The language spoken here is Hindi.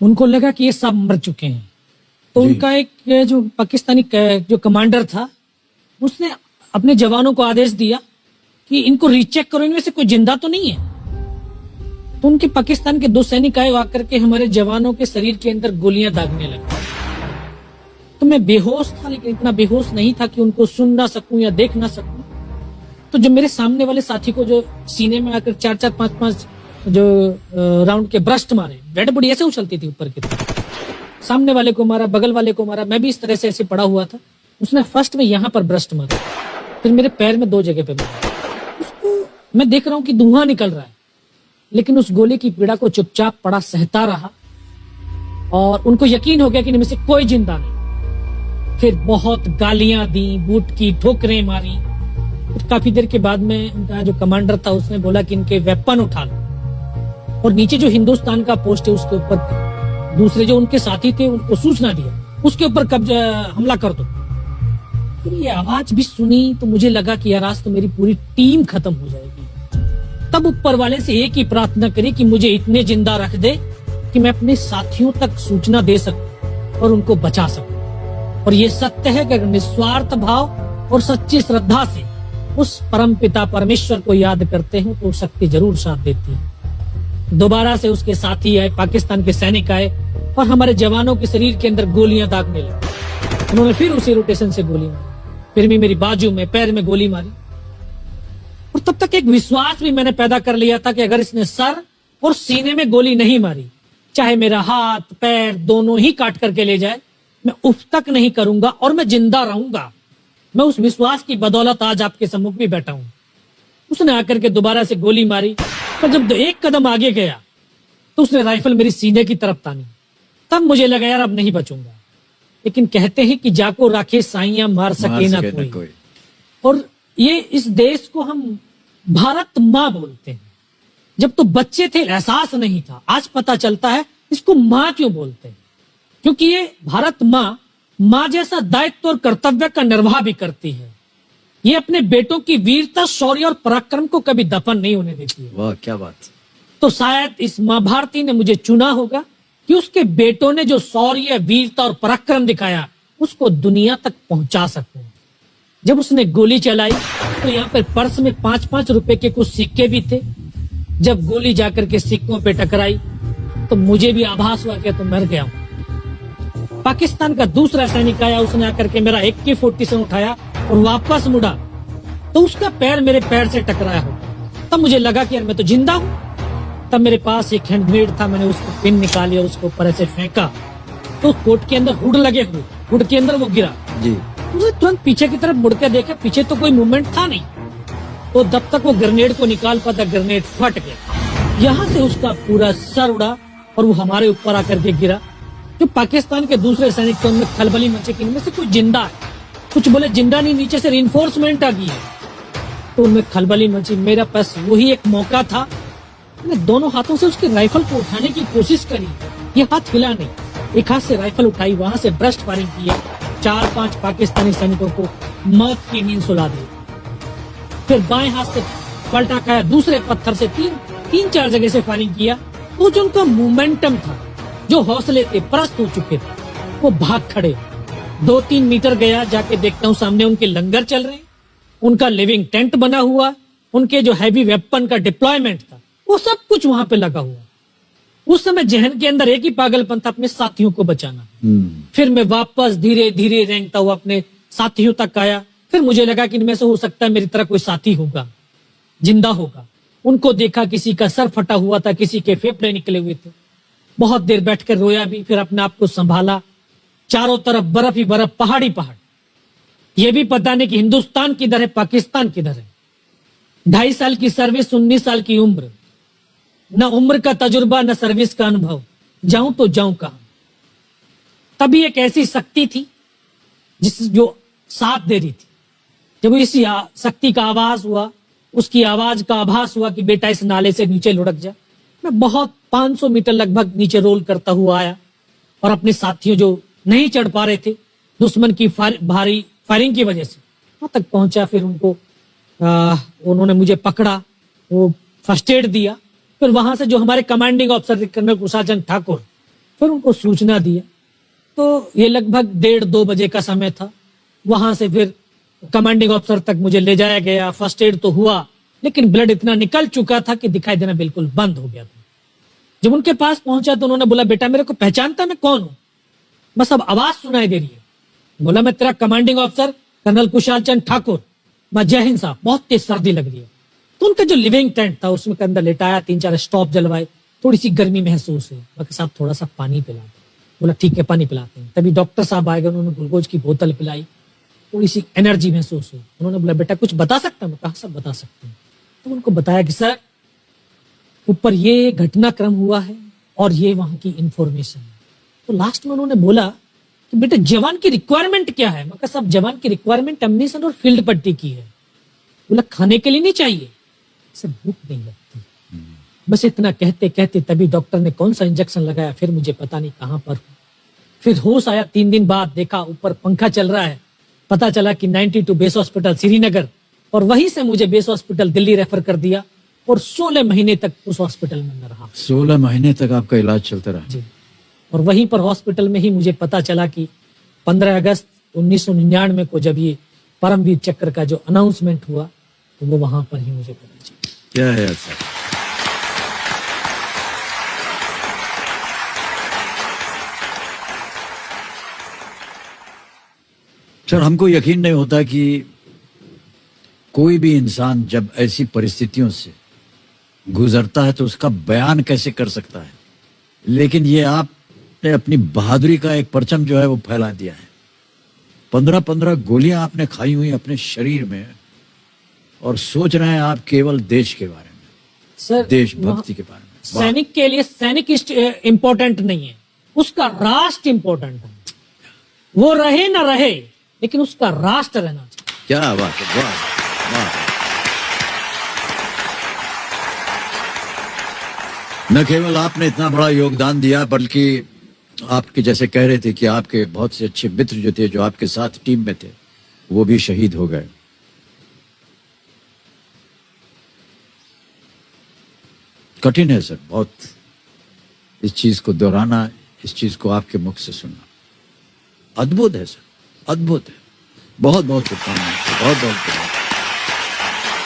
उनको लगा कि ये सब मर चुके हैं, तो उनका एक जो पाकिस्तानी जो कमांडर था उसने अपने जवानों को आदेश दिया कि इनको रीचेक करो, इनमें से कोई जिंदा तो नहीं है। तो उनके पाकिस्तान के 2 सैनिक आए, आकर के हमारे जवानों के शरीर के अंदर गोलियां दागने लगे। तो मैं बेहोश था, लेकिन इतना बेहोश नहीं था कि उनको सुन ना सकूं या देख ना सकूं। तो जो मेरे सामने वाले साथी को जो सीने में आकर 4-4, 5-5 जो राउंड के ब्रस्ट मारे, डेड बॉडी ऐसे उछलती थी ऊपर की तरफ, सामने वाले को मारा, बगल वाले को मारा, मैं भी इस तरह से ऐसे पड़ा हुआ था। उसने फर्स्ट में यहाँ पर ब्रस्ट मारा, फिर मेरे पैर में 2 जगह पे मारा। उसको मैं देख रहा हूँ कि धुआं निकल रहा है, लेकिन उस गोली की पीड़ा को चुपचाप पड़ा सहता रहा और उनको यकीन हो गया कि इनमें से कोई जिंदा नहीं। फिर बहुत गालियां दी, बूट की ठोकरें मारी। फिर काफी देर के बाद में उनका जो कमांडर था उसने बोला कि इनके वेपन उठा लो, और नीचे जो हिंदुस्तान का पोस्ट है उसके ऊपर दूसरे जो उनके साथी थे उनको सूचना दिया, उसके ऊपर कब्जा हमला कर दो। फिर ये आवाज भी सुनी तो मुझे लगा कि यार आज तो मेरी पूरी टीम खत्म हो जाएगी। तब ऊपर वाले से एक ही प्रार्थना करी कि मुझे इतने जिंदा रख दे कि मैं अपने साथियों तक सूचना दे सकूं और उनको बचा सकूं। और ये सत्य है कि अगर निस्वार्थ भाव और सच्ची श्रद्धा से उस परम पिता परमेश्वर को याद करते हैं तो शक्ति जरूर साथ देती है। दोबारा से उसके साथी आए, पाकिस्तान के सैनिक आए और हमारे जवानों के शरीर के अंदर गोलियां दागने लगे। उन्होंने फिर उसी रोटेशन से गोली मारी, फिर भी मेरी बाजू में, पैर में गोली मारी। और तब तक एक विश्वास भी मैंने पैदा कर लिया था कि अगर इसने सर और सीने में गोली नहीं मारी, चाहे मेरा हाथ पैर दोनों ही काट करके ले जाए, मैं उफ तक नहीं करूंगा और मैं जिंदा रहूंगा। मैं उस विश्वास की बदौलत आज आपके सम्मुख भी बैठा हूं। उसने आकर के दोबारा से गोली मारी, पर जब एक कदम आगे गया तो उसने राइफल मेरी सीने की तरफ तानी। तब मुझे लगा यार अब नहीं बचूंगा। लेकिन कहते हैं कि जाको राखे साइयां मार सके ना कोई। और ये इस देश को हम भारत माँ बोलते हैं। जब तो बच्चे थे एहसास नहीं था, आज पता चलता है इसको माँ क्यों बोलते हैं, क्योंकि ये भारत माँ जैसा दायित्व और कर्तव्य का निर्वाह भी करती है। ये अपने बेटों की वीरता, शौर्य और पराक्रम को कभी दफन नहीं होने देती है। वाह क्या बात। तो शायद इस माँ भारती ने मुझे चुना होगा कि उसके बेटों ने जो शौर्य, वीरता और पराक्रम दिखाया उसको दुनिया तक पहुंचा सकूं। जब उसने गोली चलाई तो यहाँ पर पर्स में 5-5 रुपए के कुछ सिक्के भी थे। जब गोली जाकर के सिक्कों पे टकराई तो मुझे भी आभास हुआ कि तो मर गया हूं। पाकिस्तान का दूसरा सैनिक आया, उसने आकर के मेरा AK-47 उठाया और वापस मुड़ा तो उसका पैर मेरे पैर से टकराया हो। तब मुझे लगा कि यार मैं तो जिंदा हूं। तब मेरे पास एक हैंड ग्रेनेड था, मैंने उसको पिन निकाली और उसको ऊपर ऐसे फेंका तो कोट के अंदर हुड लगे हुए, हुड के अंदर वो गिरा जी। मुझे तुरंत पीछे की तरफ मुड़ के देखा, पीछे तो कोई मूवमेंट था नहीं। तो जब तक वो ग्रेनेड को निकाल पाता ग्रेनेड फट गया, यहाँ से उसका पूरा सर उड़ा और वो हमारे ऊपर आकर के गिरा। जो पाकिस्तान के दूसरे सैनिक थे उनमें खलबली मची कि इनमें से कोई जिंदा है, कुछ बोले जिंदा नहीं, नीचे से रिइंफोर्समेंट आ गई है। तो उनमें खलबली मची। मेरा पास वही एक मौका था, मैंने दोनों हाथों से उसकी राइफल को उठाने की कोशिश करी, ये हाथ हिला नहीं। एक हाथ से राइफल उठाई, वहां से ब्रस्ट फायरिंग की है, 4-5 पाकिस्तानी सैनिकों को मौत की नींद सुला दी। फिर बाएं हाथ से पलटा खाया, दूसरे पत्थर से 3-4 जगह से फायरिंग किया। तो जो उनका मोमेंटम था, जो हौसले थे, परस्त हो चुके थे, वो भाग खड़े। 2-3 मीटर गया, जाके देखता हूँ सामने उनके लंगर चल रहे हैं, उनका लिविंग टेंट बना हुआ, उनके जो हैवी वेपन का डिप्लॉयमेंट था वो सब कुछ वहां पे लगा हुआ। उस समय जहन के अंदर एक ही पागलपन था, अपने साथियों को बचाना। फिर मैं वापस धीरे धीरे रेंगता हुआ अपने साथियों तक आया। फिर मुझे लगा कि इनमें से हो सकता है मेरी तरह कोई साथी होगा, जिंदा होगा। उनको देखा, किसी का सर फटा हुआ था, किसी के फेफड़े निकले हुए थे। बहुत देर बैठकर रोया भी, फिर अपने आप को संभाला। चारों तरफ बर्फ ही बर्फ, पहाड़ी पहाड़। ये भी पता नहीं कि हिंदुस्तान किधर है, पाकिस्तान किधर है। 2.5 साल की सर्विस, 19 साल की उम्र, न उम्र का तजुर्बा न सर्विस का अनुभव, जाऊं तो जाऊं कहां। तभी एक ऐसी शक्ति थी जो साथ दे रही थी। जब इसी शक्ति का आवाज हुआ, उसकी आवाज का आभास हुआ कि बेटा इस नाले से नीचे लुढ़क जा, मैं बहुत 500 मीटर लगभग नीचे रोल करता हुआ आया और अपने साथियों जो नहीं चढ़ पा रहे थे दुश्मन की भारी फायरिंग की वजह से, वहां तक पहुंचा। फिर उन्होंने मुझे पकड़ा, वो फर्स्ट एड दिया। फिर वहां से जो हमारे कमांडिंग ऑफिसर थे कर्नल कुशाचंद ठाकुर, फिर उनको सूचना दिया। तो ये लगभग 1:30-2 बजे का समय था। वहां से फिर कमांडिंग ऑफिसर तक मुझे ले जाया गया। फर्स्ट एड तो हुआ, लेकिन ब्लड इतना निकल चुका था कि दिखाई देना बिल्कुल बंद हो गया था। जब उनके पास पहुंचा तो उन्होंने बोला, बेटा मेरे को पहचानता मैं कौन हूं? बस अब आवाज सुनाई दे रही है। बोला, मैं तेरा commanding officer colonel Kushal Chand Thakur. मैं, जय हिंद साहब। बहुत तेज सर्दी लग रही है। तो उनका जो लिविंग टेंट था उसमें के अंदर लेटाया, 3-4 स्टॉप जलवाए, थोड़ी सी गर्मी महसूस हुई। मैं, साहब थोड़ा सा पानी पिला दो। बोला, ठीक है पानी पिलाते हैं। तभी डॉक्टर साहब आए गए, उन्होंने ग्लूकोज की बोतल पिलाई, थोड़ी सी एनर्जी महसूस हुई। उन्होंने बोला, बेटा कुछ बता सकता हूँ? कहा, सब बता सकते हैं। तो उनको बताया कि सर ऊपर ये घटनाक्रम हुआ है और ये वहां की इंफॉर्मेशन है। तो लास्ट में उन्होंने बोला कि बेटा जवान की रिक्वायरमेंट क्या है? मैं, सब जवान की रिक्वायरमेंट एम्यूनिशन और फील्ड पट्टी की है। बोला, खाने के लिए नहीं चाहिए? सर भूख नहीं लगती। बस इतना कहते कहते तभी डॉक्टर ने कौन सा इंजेक्शन लगाया, फिर मुझे पता नहीं कहां पर। फिर होश आया 3 दिन बाद, देखा ऊपर पंखा चल रहा है। पता चला कि 92 बेस हॉस्पिटल श्रीनगर, और वहीं से मुझे बेस हॉस्पिटल दिल्ली रेफर कर दिया और 16 महीने तक उस हॉस्पिटल में मैं रहा। 16 महीने तक आपका इलाज चलता रहा? जी। और वहीं पर हॉस्पिटल में ही मुझे पता चला कि 15 अगस्त 1999 को जब ये परमवीर चक्र का जो अनाउंसमेंट हुआ, तो वो वहां पर ही मुझे पता चला। क्या है सर? सर हमको यकीन नहीं होता कि कोई भी इंसान जब ऐसी परिस्थितियों से गुजरता है तो उसका बयान कैसे कर सकता है, लेकिन ये आपने अपनी बहादुरी का एक परचम जो है वो फैला दिया है। 15-15 गोलियां आपने खाई हुई अपने शरीर में, और सोच रहे हैं आप केवल देश के बारे में, सर देशभक्ति के बारे में। सैनिक के लिए सैनिक इंपॉर्टेंट नहीं है, उसका राष्ट्र इंपॉर्टेंट है। वो रहे ना रहे, लेकिन उसका राष्ट्र रहना चाहिए। क्या बात है, वाह वाह। न केवल आपने इतना बड़ा योगदान दिया, बल्कि आपके जैसे कह रहे थे कि आपके बहुत से अच्छे मित्र जो थे, जो आपके साथ टीम में थे, वो भी शहीद हो गए। कठिन है सर बहुत इस चीज को दोहराना, इस चीज को आपके मुख से सुनना। अद्भुत है सर, अद्भुत है। बहुत बहुत शुभकामनाएं, बहुत बहुत शुभकामनाएं।